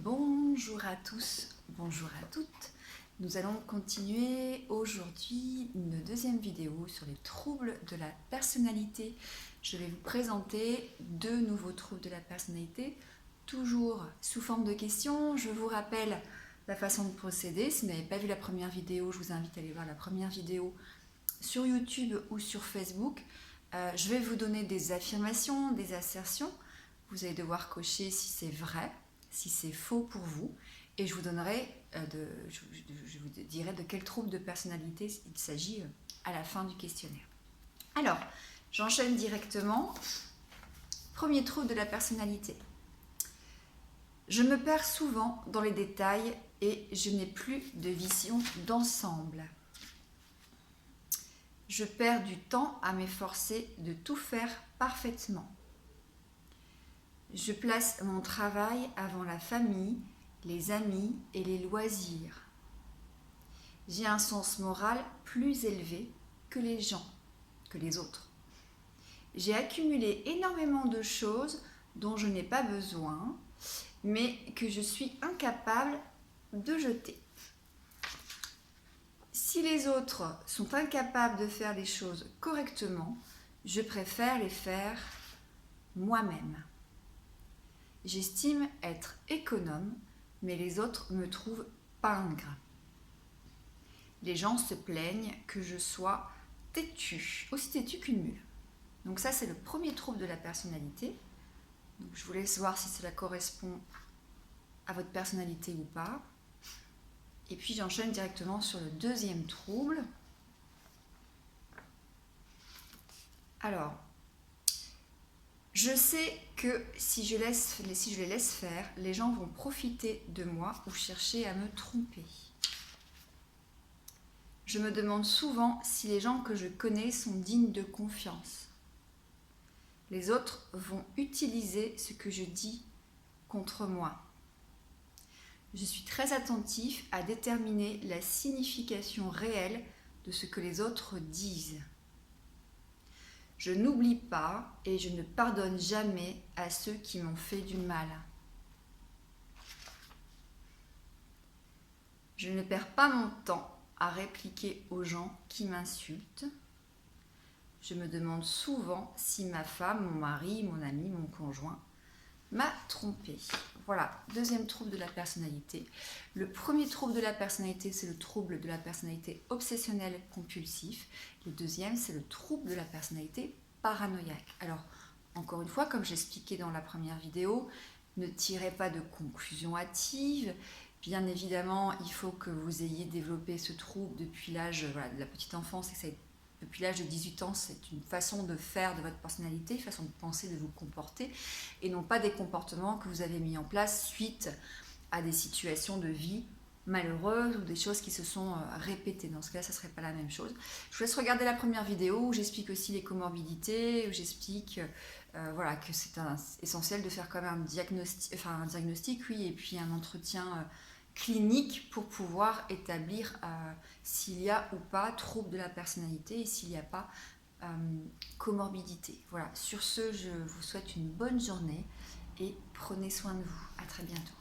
Bonjour à tous, bonjour à toutes. Nous allons continuer aujourd'hui une deuxième vidéo sur les troubles de la personnalité. Je vais vous présenter deux nouveaux troubles de la personnalité, toujours sous forme de questions. Je vous rappelle la façon de procéder. Si vous n'avez pas vu la première vidéo, je vous invite à aller voir la première vidéo sur YouTube ou sur Facebook. Je vais vous donner des affirmations, des assertions. Vous allez devoir cocher si c'est vrai, si c'est faux pour vous, et je vous dirai de quel trouble de personnalité il s'agit à la fin du questionnaire. Alors, j'enchaîne directement. Premier trouble de la personnalité. Je me perds souvent dans les détails et je n'ai plus de vision d'ensemble. Je perds du temps à m'efforcer de tout faire parfaitement. Je place mon travail avant la famille, les amis et les loisirs. J'ai un sens moral plus élevé que les gens, que les autres. J'ai accumulé énormément de choses dont je n'ai pas besoin, mais que je suis incapable de jeter. Si les autres sont incapables de faire les choses correctement, je préfère les faire moi-même. J'estime être économe, mais les autres me trouvent pingre. Les gens se plaignent que je sois têtue, aussi têtue qu'une mule. Donc ça, c'est le premier trouble de la personnalité. Donc je vous laisse voir si cela correspond à votre personnalité ou pas. Et puis j'enchaîne directement sur le deuxième trouble. Alors, je sais que si je les laisse faire, les gens vont profiter de moi ou chercher à me tromper. Je me demande souvent si les gens que je connais sont dignes de confiance. Les autres vont utiliser ce que je dis contre moi. Je suis très attentif à déterminer la signification réelle de ce que les autres disent. Je n'oublie pas et je ne pardonne jamais à ceux qui m'ont fait du mal. Je ne perds pas mon temps à répliquer aux gens qui m'insultent. Je me demande souvent si ma femme, mon mari, mon ami, mon conjoint m'a trompé. Voilà, deuxième trouble de la personnalité. Le premier trouble de la personnalité, c'est le trouble de la personnalité obsessionnelle compulsif. Le deuxième, c'est le trouble de la personnalité paranoïaque. Alors, encore une fois, comme j'expliquais dans la première vidéo, ne tirez pas de conclusions hâtives. Bien évidemment, il faut que vous ayez développé ce trouble depuis l'âge de la petite enfance et que ça ait depuis l'âge de 18 ans, c'est une façon de faire de votre personnalité, une façon de penser, de vous comporter, et non pas des comportements que vous avez mis en place suite à des situations de vie malheureuses ou des choses qui se sont répétées. Dans ce cas-là, ça ne serait pas la même chose. Je vous laisse regarder la première vidéo où j'explique aussi les comorbidités, où j'explique que c'est essentiel de faire quand même un diagnostic, oui, et puis un entretien clinique pour pouvoir établir s'il y a ou pas trouble de la personnalité et s'il n'y a pas comorbidité. Voilà, sur ce, je vous souhaite une bonne journée et prenez soin de vous. À très bientôt.